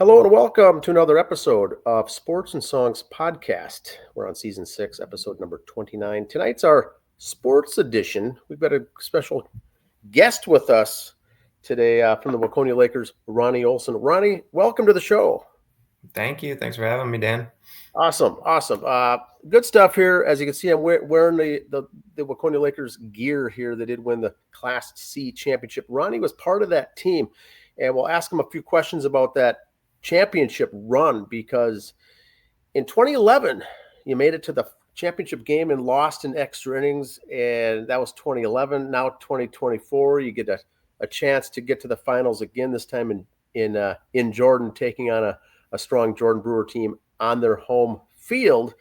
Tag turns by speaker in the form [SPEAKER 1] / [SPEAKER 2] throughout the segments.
[SPEAKER 1] Hello and welcome to another episode of Sports and Songs Podcast. We're on season 6, episode number 29. Tonight's our sports edition. We've got a special guest with us today from the Waconia Lakers, Ronnie Olson. Ronnie, welcome to the show.
[SPEAKER 2] Thank you. Thanks for having me, Dan.
[SPEAKER 1] Awesome. Good stuff here. As you can see, I'm wearing the Waconia Lakers gear here. They did win the Class C championship. Ronnie was part of that team, and we'll ask him a few questions about that championship run, because in 2011 you made it to the championship game and lost in extra innings, and that was 2011. Now 2024 you get a chance to get to the finals again, this time in Jordan, taking on a strong Jordan Brewer team on their home field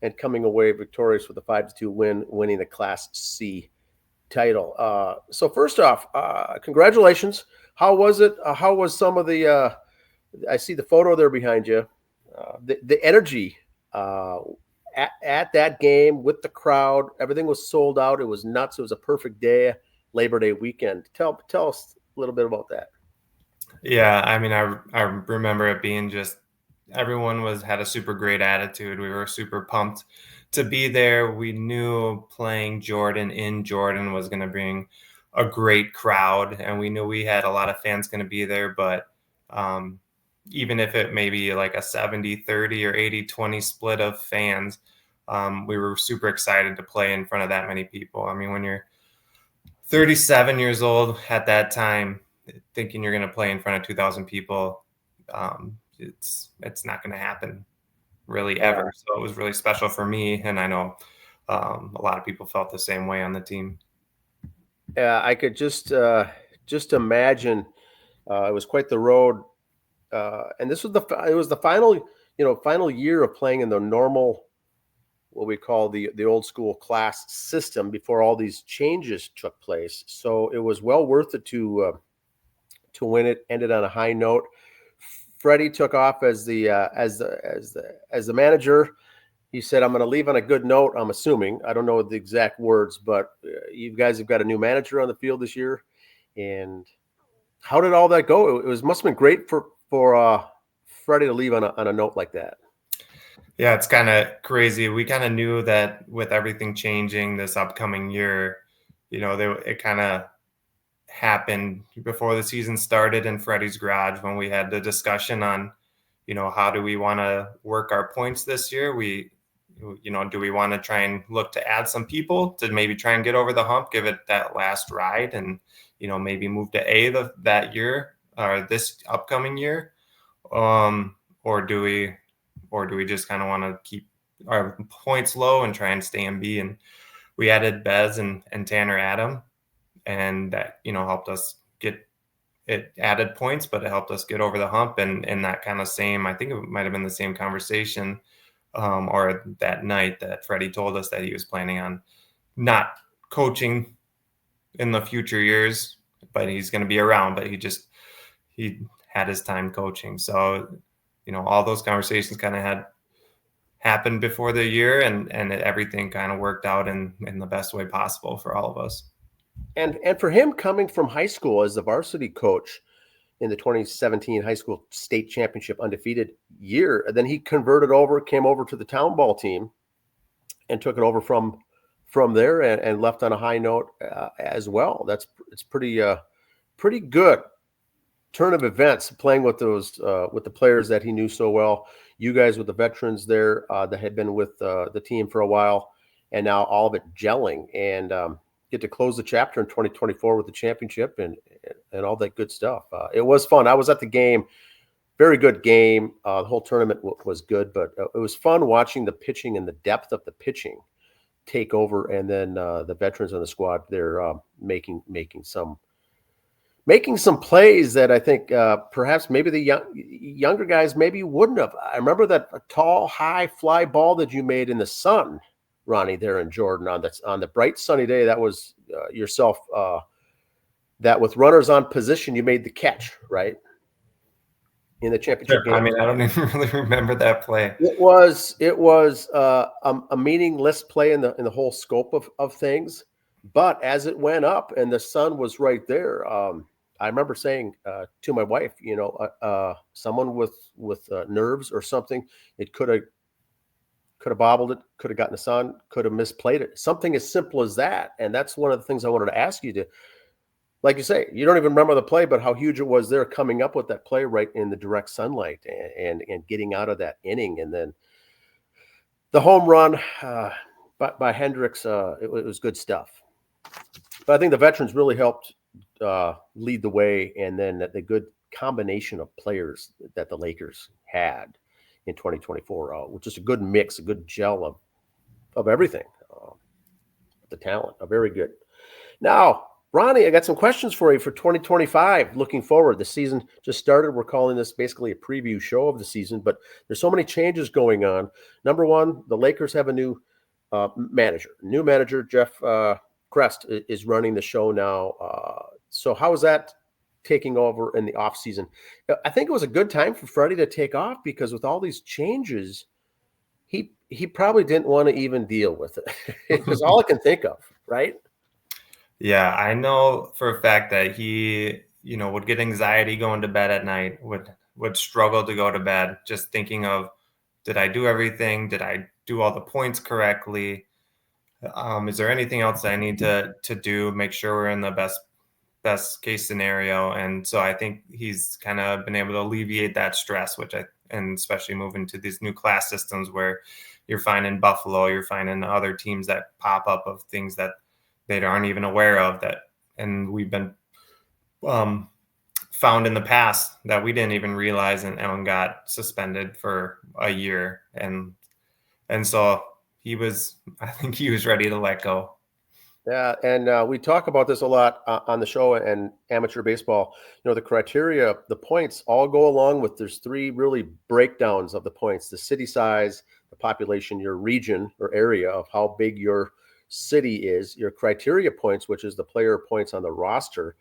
[SPEAKER 1] and coming away victorious with a 5-2 win, winning the Class C title. So first off, congratulations. How was it? How was some of the I see the photo there behind you. The energy at that game with the crowd, everything was sold out. It was nuts. It was a perfect day, Labor Day weekend. Tell us a little bit about that.
[SPEAKER 2] Yeah, I mean, I remember it being just everyone had a super great attitude. We were super pumped to be there. We knew playing Jordan in Jordan was going to bring a great crowd, and we knew we had a lot of fans going to be there. But even if it may be like a 70-30 or 80-20 split of fans, we were super excited to play in front of that many people. I mean, when you're 37 years old at that time, thinking you're going to play in front of 2,000 people, it's not going to happen really ever. So it was really special for me, and I know a lot of people felt the same way on the team.
[SPEAKER 1] Yeah, I could just imagine. It was quite the road, and it was the final year of playing in the normal, what we call the old school class system, before all these changes took place. So it was well worth it to win it. Ended on a high note. Freddie took off as the manager. He said, "I'm going to leave on a good note." I'm assuming, I don't know the exact words, but you guys have got a new manager on the field this year. And how did all that go? It must have been great for Freddie to leave on a note like that.
[SPEAKER 2] Yeah, it's kind of crazy. We kind of knew that with everything changing this upcoming year, it kind of happened before the season started in Freddie's garage when we had the discussion on, how do we want to work our points this year? Do we want to try and look to add some people to maybe try and get over the hump, give it that last ride, and, maybe move to A that year or this upcoming year? Or do we just kind of want to keep our points low and try and stay in B? And we added Bez and Tanner Adam, and that, helped us get it, added points, but it helped us get over the hump. And in that kind of same, I think it might have been the same conversation or that night that Freddie told us that he was planning on not coaching in the future years, but he's going to be around, but he had his time coaching. So, all those conversations kind of had happened before the year, and everything kind of worked out in the best way possible for all of us.
[SPEAKER 1] And for him, coming from high school as the varsity coach in the 2017 high school state championship undefeated year, then he came over to the town ball team and took it over from there, and left on a high note as well. It's pretty good turn of events, playing with those with the players that he knew so well. You guys with the veterans there that had been with the team for a while, and now all of it gelling, and get to close the chapter in 2024 with the championship and all that good stuff. It was fun. I was at the game. Very good game. The whole tournament was good, but it was fun watching the pitching and the depth of the pitching take over, and then the veterans on the squad, they're making some plays that I think perhaps maybe the younger guys maybe wouldn't have. I remember that tall, high fly ball that you made in the sun, Ronnie, there in Jordan on the bright sunny day. That was yourself. That with runners on position, you made the catch, right? In the championship game.
[SPEAKER 2] I mean, I don't even really remember that play.
[SPEAKER 1] It was a meaningless play in the whole scope of things, but as it went up and the sun was right there, I remember saying to my wife, someone with nerves or something, it could have bobbled it, could have gotten the sun, could have misplayed it. Something as simple as that. And that's one of the things I wanted to ask you to, like you say, you don't even remember the play, but how huge it was there coming up with that play right in the direct sunlight and getting out of that inning. And then the home run by Hendricks, it was good stuff. But I think the veterans really helped lead the way, and then the good combination of players that the Lakers had in 2024, which is a good mix, a good gel of everything. The talent, very good. Now, Ronnie, I got some questions for you for 2025. Looking forward, the season just started. We're calling this basically a preview show of the season, but there's so many changes going on. Number one, the Lakers have a new manager. New manager, Jeff Crest, is running the show now. So how is that taking over in the offseason? I think it was a good time for Freddie to take off because with all these changes, he probably didn't want to even deal with it. It was all I can think of, right?
[SPEAKER 2] Yeah, I know for a fact that he, would get anxiety going to bed at night, would struggle to go to bed, just thinking of, did I do everything? Did I do all the points correctly? Is there anything else I need to do? Make sure we're in the best case scenario. And so I think he's kind of been able to alleviate that stress, and especially moving to these new class systems where you're finding Buffalo, you're finding other teams that pop up of things that they aren't even aware of and we've been found in the past that we didn't even realize and got suspended for a year. And so I think he was ready to let go.
[SPEAKER 1] Yeah, and we talk about this a lot on the show and amateur baseball. The criteria, the points all go along with, there's three really breakdowns of the points: the city size, the population, your region or area of how big your city is, your criteria points, which is the player points on the roster,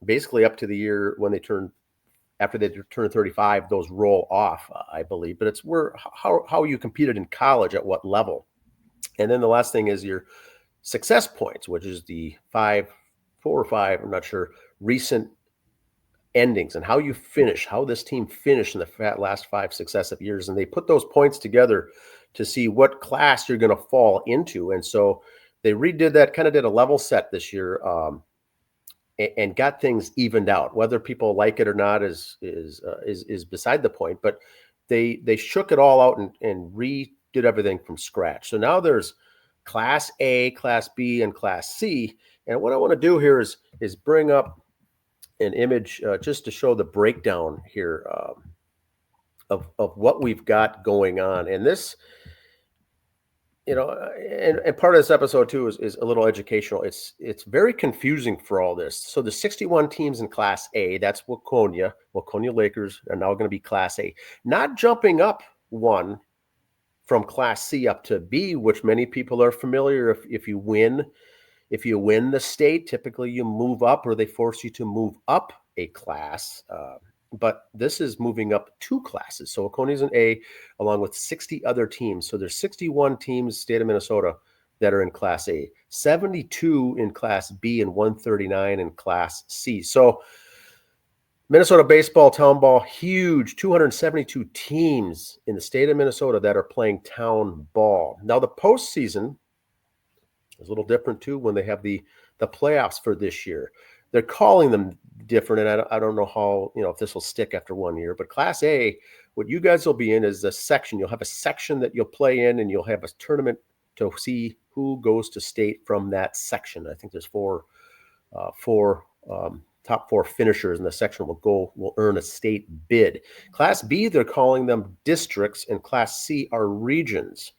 [SPEAKER 1] basically up to the year when after they turn 35, those roll off, I believe. But it's how you competed in college at what level. And then the last thing is your success points, which is the 4 or 5, I'm not sure, recent endings and how you finish, how this team finished in the last 5 successive years. And they put those points together to see what class you're going to fall into. And so they redid that, kind of did a level set this year, and got things evened out. Whether people like it or not is beside the point. But they shook it all out and redid everything from scratch. So now there's Class A, Class B, and Class C. And what I want to do here is bring up an image just to show the breakdown here of what we've got going on. And this, and part of this episode too is a little educational. It's very confusing for all this. So the 61 teams in Class A, that's Waconia Lakers are now going to be Class A, not jumping up one from Class C up to B, which many people are familiar. If you win the state, typically you move up, or they force you to move up a class. But this is moving up 2 classes. So Waconia's an A, along with 60 other teams. So there's 61 teams, state of Minnesota, that are in Class A, 72 in Class B, and 139 in Class C. So Minnesota baseball, town ball, huge, 272 teams in the state of Minnesota that are playing town ball. Now, the postseason is a little different, too, when they have the playoffs for this year. They're calling them different, and I don't know how, if this will stick after 1 year. But Class A, what you guys will be in is a section. You'll have a section that you'll play in, and you'll have a tournament to see who goes to state from that section. I think there's top 4 finishers in the section will earn a state bid. Class B, they're calling them districts, and Class C are regions.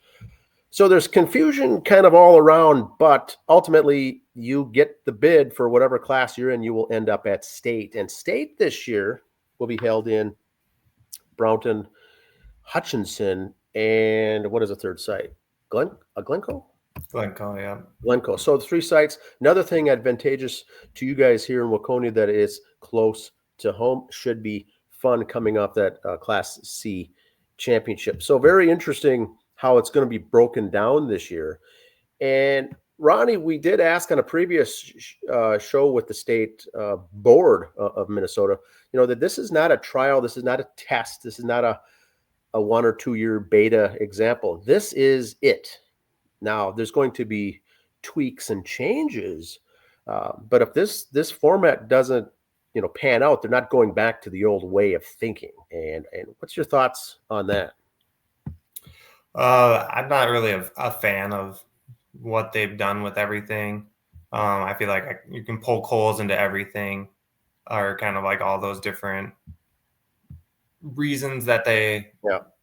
[SPEAKER 1] So there's confusion kind of all around, but ultimately you get the bid for whatever class you're in. You will end up at state. And state this year will be held in Brownton, Hutchinson, and what is the third site? Glencoe?
[SPEAKER 2] Glencoe, yeah.
[SPEAKER 1] Glencoe. So the 3 sites. Another thing advantageous to you guys here in Waconia that is close to home. Should be fun coming off that Class C championship. So very interesting how it's going to be broken down this year. And Ronnie, we did ask on a previous show with the state board of Minnesota, that this is not a trial. This is not a test. This is not a 1 or 2 year beta example. This is it. Now, there's going to be tweaks and changes, but if this format doesn't pan out, they're not going back to the old way of thinking. And what's your thoughts on that?
[SPEAKER 2] I'm not really a fan of what they've done with everything. I feel like you can poke holes into everything, or kind of like all those different reasons that they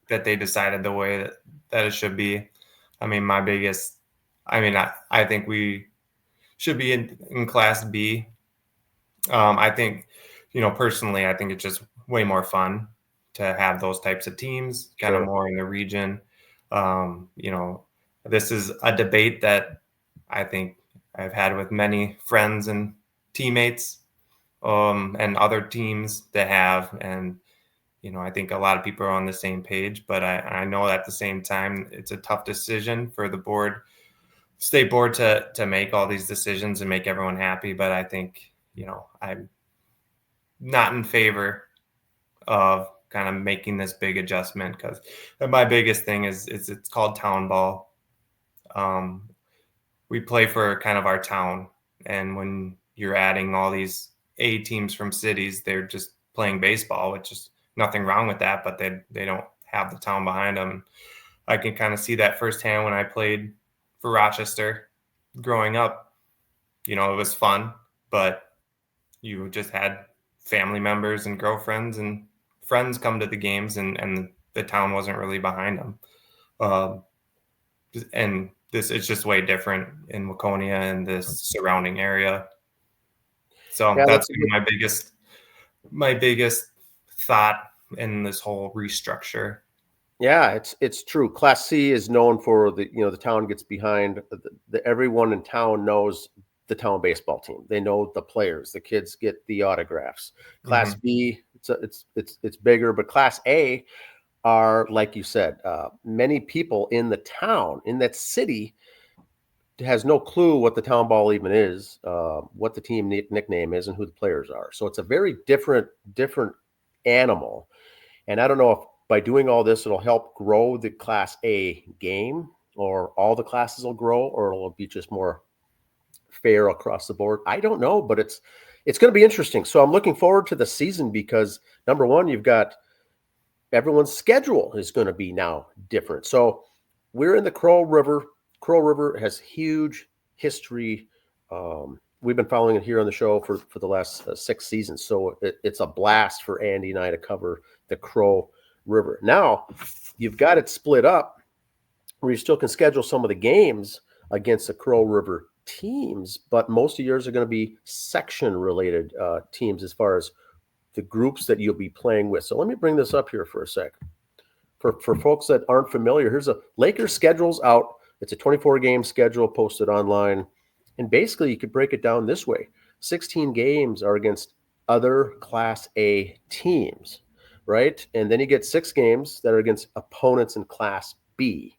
[SPEAKER 2] decided the way that it should be. I mean, I think we should be in Class B. I think, personally, I think it's just way more fun to have those types of teams, kind of more in the region. This is a debate that I think I've had with many friends and teammates, and other teams that have, and I think a lot of people are on the same page, but I know at the same time it's a tough decision for the state board to make all these decisions and make everyone happy. But I think, I'm not in favor of kind of making this big adjustment, because my biggest thing is it's called town ball. We play for kind of our town, and when you're adding all these A teams from cities, they're just playing baseball, which is nothing wrong with that, but they don't have the town behind them. I can kind of see that firsthand when I played for Rochester growing up. It was fun, but you just had family members and girlfriends and friends come to the games, and the town wasn't really behind them. And this is just way different in Waconia and this surrounding area. So that's my biggest thought in this whole restructure.
[SPEAKER 1] Yeah, it's true. Class C is known for the town gets behind everyone in town knows the town baseball team. They know the players. The kids get the autographs. Class B, it's bigger, but Class A are, like you said, many people in the town, in that city, has no clue what the town ball even is, what the team nickname is, and who the players are. So it's a very different animal. And I don't know if by doing all this, it'll help grow the Class A game, or all the classes will grow, or it'll be just more fair across the board. I don't know, but it's going to be interesting. So I'm looking forward to the season because, number one, you've got everyone's schedule is going to be now different. So we're in the Crow River. Crow River has huge history. We've been following it here on the show for the last 6 seasons. So it's a blast for Andy and I to cover the Crow River. Now you've got it split up where you still can schedule some of the games against the Crow River teams, but most of yours are going to be section related teams as far as the groups that you'll be playing with. So let me bring this up here for a sec. For folks that aren't familiar, here's a Lakers schedule's out. It's a 24 game schedule posted online. And basically you could break it down this way. 16 games are against other Class A teams, right? And then you get 6 games that are against opponents in Class B.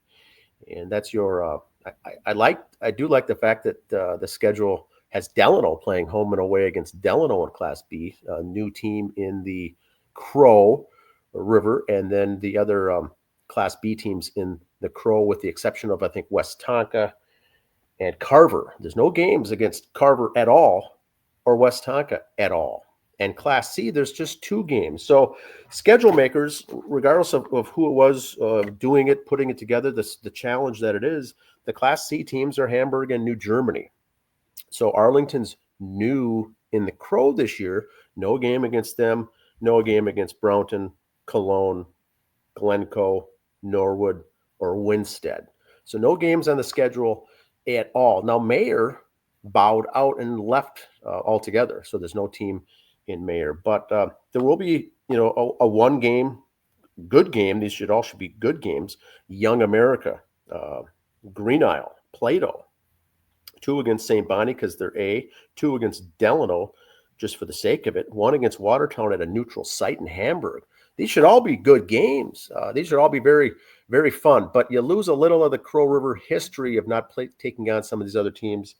[SPEAKER 1] And that's your I do like the fact that the schedule has Delano playing home and away against Delano in Class B, a new team in the Crow River, and then the other Class B teams in the Crow, with the exception of, I think, West Tonka and Carver. There's no games against Carver at all or West Tonka at all. And Class C, there's just 2 games. So schedule makers, regardless of who it was doing it, putting it together, the challenge that it is, the Class C teams are Hamburg and New Germany. So Arlington's new in the Crow this year. No game against them. No game against Brownton, Cologne, Glencoe, Norwood, or Winstead. So no games on the schedule at all. Now Mayer bowed out and left altogether. So there's no team in Mayer. But there will be, a 1 game, good game. These should be good games. Young America, Green Isle, Plato. 2 against St. Bonnie because they're A. 2 against Delano. just for the sake of it. One against Watertown at a neutral site in Hamburg. These should all be good games. These should all be very, very fun. But you lose a little of the Crow River history of not taking on some of these other teams.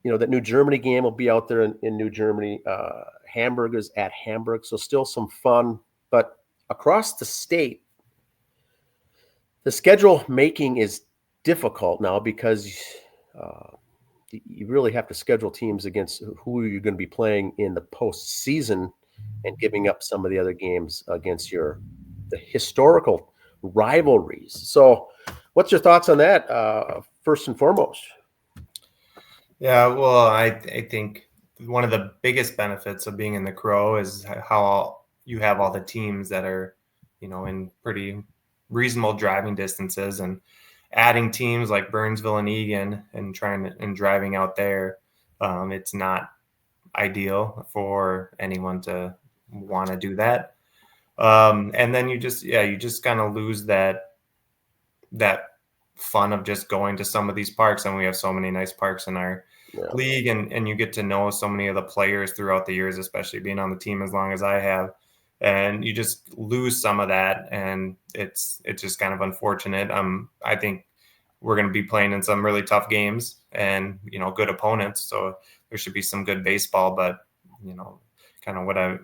[SPEAKER 1] That New Germany game will be out there in New Germany. Hamburg is at Hamburg, so still some fun. But across the state, the schedule making is difficult now because you really have to schedule teams against who you're going to be playing in the postseason and giving up some of the other games against the historical rivalries. So what's your thoughts on that, first and foremost?
[SPEAKER 2] Yeah, well, I think one of the biggest benefits of being in the Crow is how you have all the teams that are, in pretty reasonable driving distances, and adding teams like Burnsville and Egan and driving out there. It's not ideal for anyone to want to do that. And then you just kind of lose that fun of just going to some of these parks, and we have so many nice parks in our league, and you get to know so many of the players throughout the years, especially being on the team as long as I have, and you just lose some of that, and it's just kind of unfortunate. I think we're going to be playing in some really tough games and good opponents, so there should be some good baseball, but kind of what I've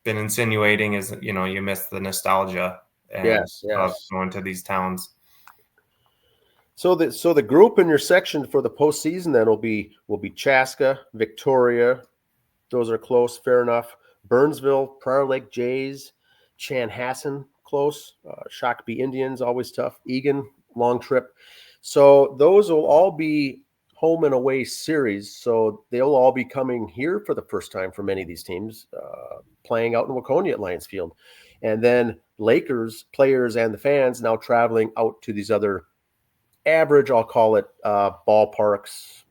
[SPEAKER 2] been insinuating is you miss the nostalgia of going to these towns.
[SPEAKER 1] So the group in your section for the postseason then will be Chaska, Victoria. Those are close, fair enough. Burnsville, Prior Lake Jays, Chanhassen, close. Shakopee Indians, always tough. Egan, long trip. So those will all be home and away series. So they'll all be coming here for the first time for many of these teams, playing out in Waconia at Lions Field. And then Lakers, players and the fans now traveling out to these other average, I'll call it, ballparks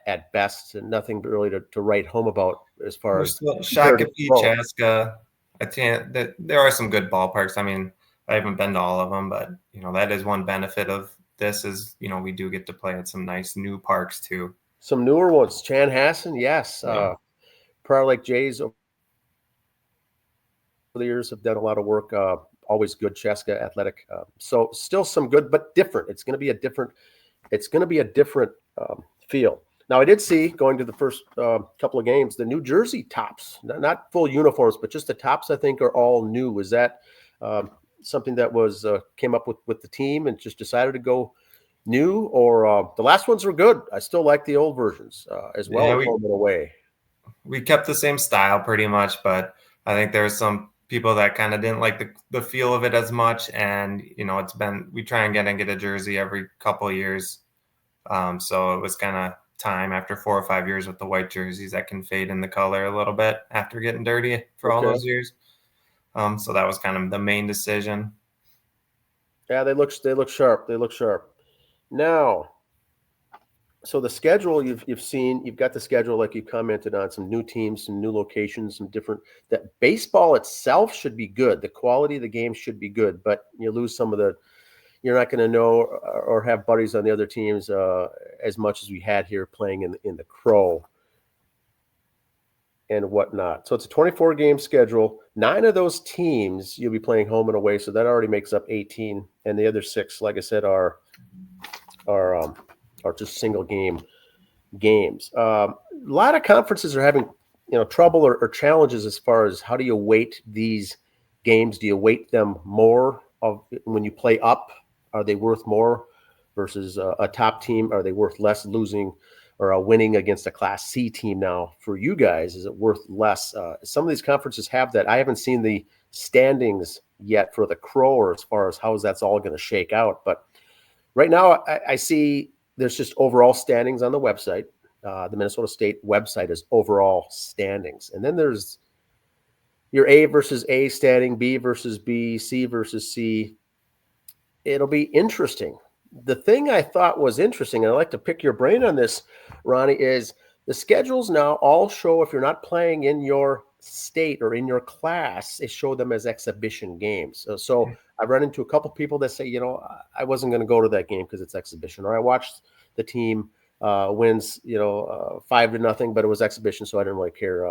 [SPEAKER 1] at best, and nothing really to write home about as far as
[SPEAKER 2] Shakopee, Chaska. I think that there are some good ballparks. I mean, I haven't been to all of them, but that is one benefit of this is we do get to play at some nice new parks too.
[SPEAKER 1] Some newer ones, Chanhassen, yes. Yeah. Prior Lake Jays over the years have done a lot of work. Always good, Chaska Athletic. So still some good, but different. It's going to be a different feel. Now, I did see, going to the first couple of games, the New Jersey tops, not full uniforms, but just the tops, I think, are all new. Is that something that was came up with the team and just decided to go new, or the last ones were good? I still like the old versions as well, home and away.
[SPEAKER 2] We kept the same style pretty much, but I think there's some people that kind of didn't like the feel of it as much, and we try and get a jersey every couple of years, so it was kind of time after 4 or 5 years with the white jerseys that can fade in the color a little bit after getting dirty for all those years. So that was kind of the main decision.
[SPEAKER 1] Yeah, they look sharp. They look sharp. Now, so the schedule you've seen, you've got the schedule like you commented on, some new teams, some new locations, some different. That baseball itself should be good. The quality of the game should be good, but you lose some of the. You're not going to know or have buddies on the other teams as much as we had here playing in the Crow and whatnot. So it's a 24-game schedule. 9 of those teams you'll be playing home and away, so that already makes up 18. And the other 6, like I said, are just single game games. A lot of conferences are having trouble or challenges as far as how do you weight these games? Do you weight them more of when you play up? Are they worth more versus a top team? Are they worth less losing or winning against a Class C team now? For you guys, is it worth less? Some of these conferences have that. I haven't seen the standings yet for the Crow, or as far as how that's all going to shake out. But right now, I see there's just overall standings on the website. The Minnesota State website is overall standings. And then there's your A versus A standing, B versus B, C versus C. It'll be interesting. The thing I thought was interesting, and I'd like to pick your brain on this, Ronnie, is the schedules now all show if you're not playing in your state or in your class, they show them as exhibition games. So I've run into a couple people that say, I wasn't going to go to that game because it's exhibition, or I watched the team wins, 5-0, but it was exhibition, so I didn't really care,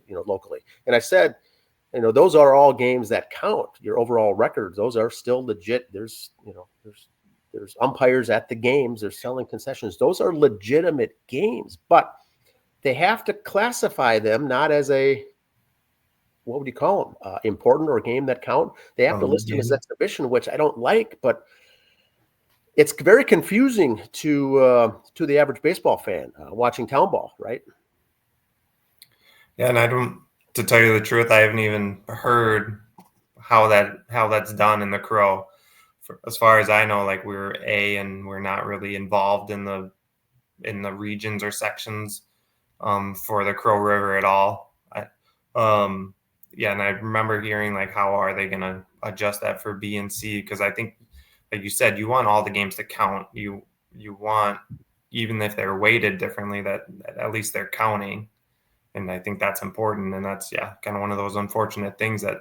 [SPEAKER 1] locally. And I said, those are all games that count. Your overall records, those are still legit. There's umpires at the games. They're selling concessions. Those are legitimate games, but they have to classify them not as what would you call them? Important or a game that count. They have to list them as exhibition, which I don't like, but it's very confusing to the average baseball fan watching town ball, right?
[SPEAKER 2] Yeah, and to tell you the truth, I haven't even heard how that's done in the Crow. As far as I know, like we're A, and we're not really involved in the regions or sections for the Crow River at all. And I remember hearing like, how are they going to adjust that for B and C? Because I think, like you said, you want all the games to count. You want, even if they're weighted differently, that at least they're counting. And I think that's important. And that's, kind of one of those unfortunate things that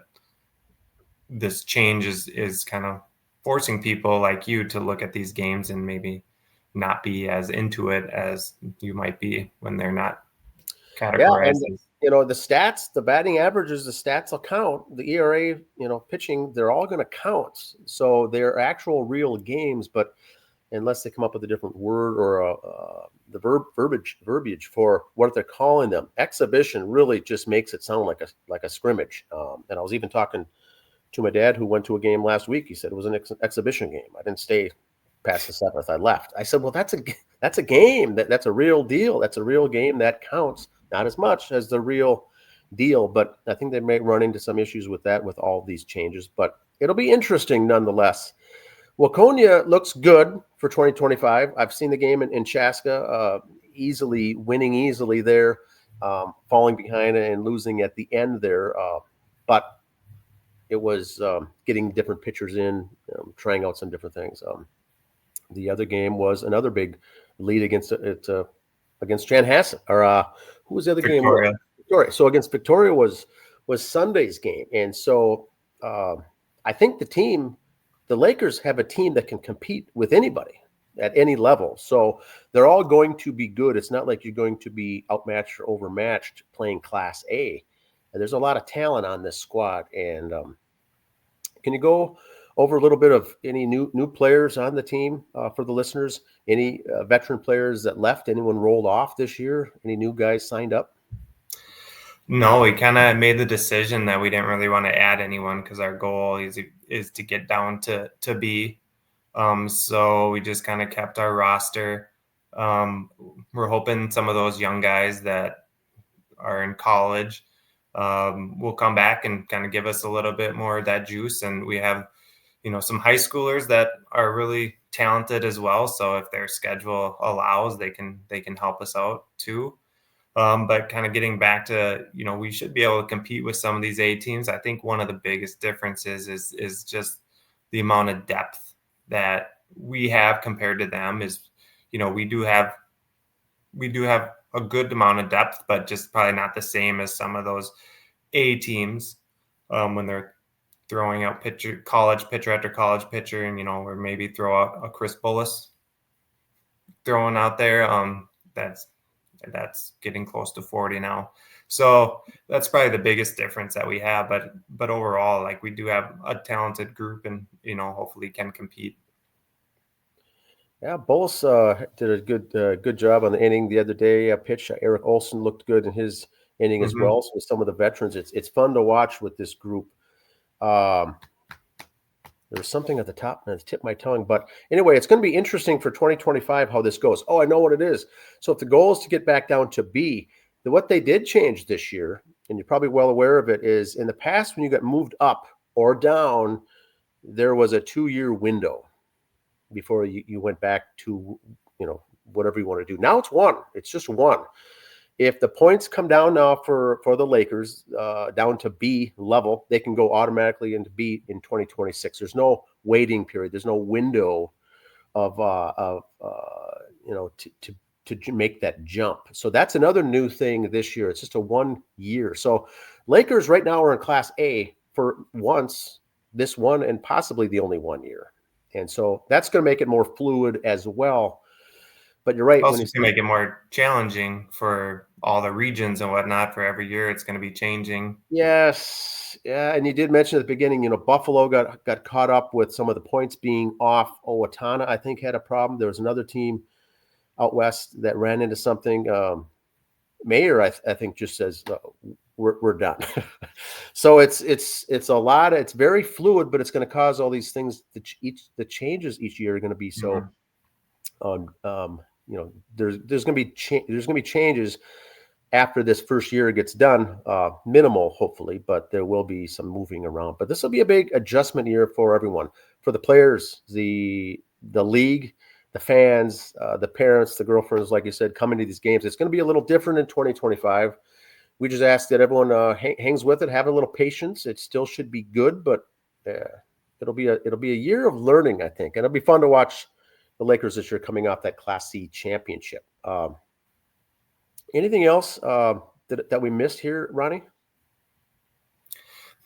[SPEAKER 2] this change is kind of forcing people like you to look at these games and maybe not be as into it as you might be when they're not categorized.
[SPEAKER 1] Yeah, and the stats, the batting averages, the stats will count. The ERA, pitching, they're all going to count. So they're actual real games, but unless they come up with a different word or the verbiage for what they're calling them, exhibition really just makes it sound like a scrimmage. And I was even talking to my dad, who went to a game last week. He said it was an exhibition game. I didn't stay past the 7th. I left. I said, well, that's a game. That's a real deal. That's a real game that counts. Not as much as the real deal, but I think they may run into some issues with that with all these changes. But it'll be interesting nonetheless. Waconia looks good for 2025. I've seen the game in Chaska, winning easily there, falling behind and losing at the end there. But it was getting different pitchers in, trying out some different things. The other game was another big lead against Chanhassen. Or who was the other
[SPEAKER 2] Victoria.
[SPEAKER 1] game? Victoria. So against Victoria was Sunday's game. And so I think the Lakers have a team that can compete with anybody at any level. So they're all going to be good. It's not like you're going to be outmatched or overmatched playing Class A. And there's a lot of talent on this squad. And can you go over a little bit of any new players on the team for the listeners? Any veteran players that left? Anyone rolled off this year? Any new guys signed up?
[SPEAKER 2] No, we kind of made the decision that we didn't really want to add anyone because our goal is to get down to B. So we just kind of kept our roster. We're hoping some of those young guys that are in college will come back and kind of give us a little bit more of that juice. And we have, some high schoolers that are really talented as well. So if their schedule allows, they can help us out too. But kind of getting back to, we should be able to compete with some of these A teams. I think one of the biggest differences is just the amount of depth that we have compared to them. Is, we do have a good amount of depth, but just probably not the same as some of those A teams when they're throwing out college pitcher after college pitcher, and or maybe throw out a Chris Bullis throwing out there. That's getting close to 40 now. So that's probably the biggest difference that we have. But overall, like, we do have a talented group, and hopefully can compete.
[SPEAKER 1] Yeah, Bullis did a good job on the inning the other day. Pitch Eric Olson looked good in his inning as well. So with some of the veterans, it's fun to watch with this group. There was something at the top and it tipped my tongue. But anyway, it's going to be interesting for 2025 how this goes. Oh, I know what it is. So if the goal is to get back down to B, then what they did change this year, and you're probably well aware of it, is in the past when you got moved up or down, there was a 2-year window before you went back to, whatever you want to do. Now it's one. It's just one. If the points come down now for the Lakers down to B level, they can go automatically into B in 2026. There's no waiting period. There's no window of to make that jump. So that's another new thing this year. It's just a 1 year. So Lakers right now are in Class A for once, this one, and possibly the only 1 year. And so that's going to make it more fluid as well. But you're right.
[SPEAKER 2] Also,
[SPEAKER 1] When you
[SPEAKER 2] to make it more challenging for all the regions and whatnot, for every year it's going to be changing.
[SPEAKER 1] Yes, yeah, and you did mention at the beginning, Buffalo got caught up with some of the points being off. Owatonna, I think, had a problem. There was another team out west that ran into something. Mayor, I think, just says we're done. So it's a lot. It's very fluid, but it's going to cause all these things. The changes each year are going to be so. There's going to be changes after this first year gets done. Minimal, hopefully, but there will be some moving around. But this will be a big adjustment year for everyone, for the players, the league, the fans, the parents, the girlfriends, like you said, coming to these games. It's going to be a little different in 2025. We just ask that everyone hangs with it, have a little patience. It still should be good, but it'll be a year of learning, I think, and it'll be fun to watch the Lakers this year coming off that Class C championship. Anything else that we missed here, Ronnie?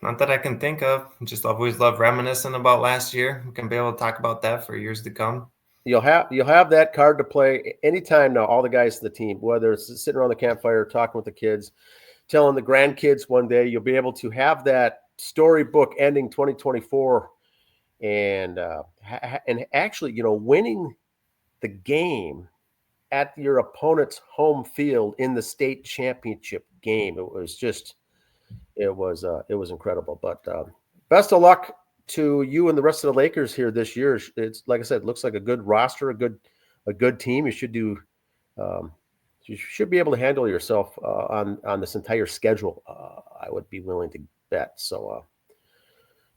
[SPEAKER 2] Not that I can think of. Just always love reminiscing about last year. We can be able to talk about that for years to come.
[SPEAKER 1] You'll have that card to play anytime now. All the guys in the team, whether it's sitting around the campfire talking with the kids, telling the grandkids one day, you'll be able to have that storybook ending 2024, and actually, winning the game at your opponent's home field in the state championship game. It was incredible. But best of luck to you and the rest of the Lakers here this year. It's like I said, it looks like a good roster, a good team. You should do. You should be able to handle yourself on this entire schedule. I would be willing to bet. So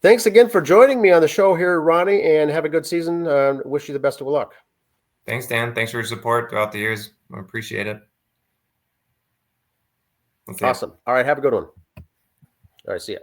[SPEAKER 1] thanks again for joining me on the show here, Ronnie, and have a good season. Wish you the best of luck.
[SPEAKER 2] Thanks, Dan. Thanks for your support throughout the years. I appreciate it.
[SPEAKER 1] Awesome. All right. Have a good one. All right. See ya.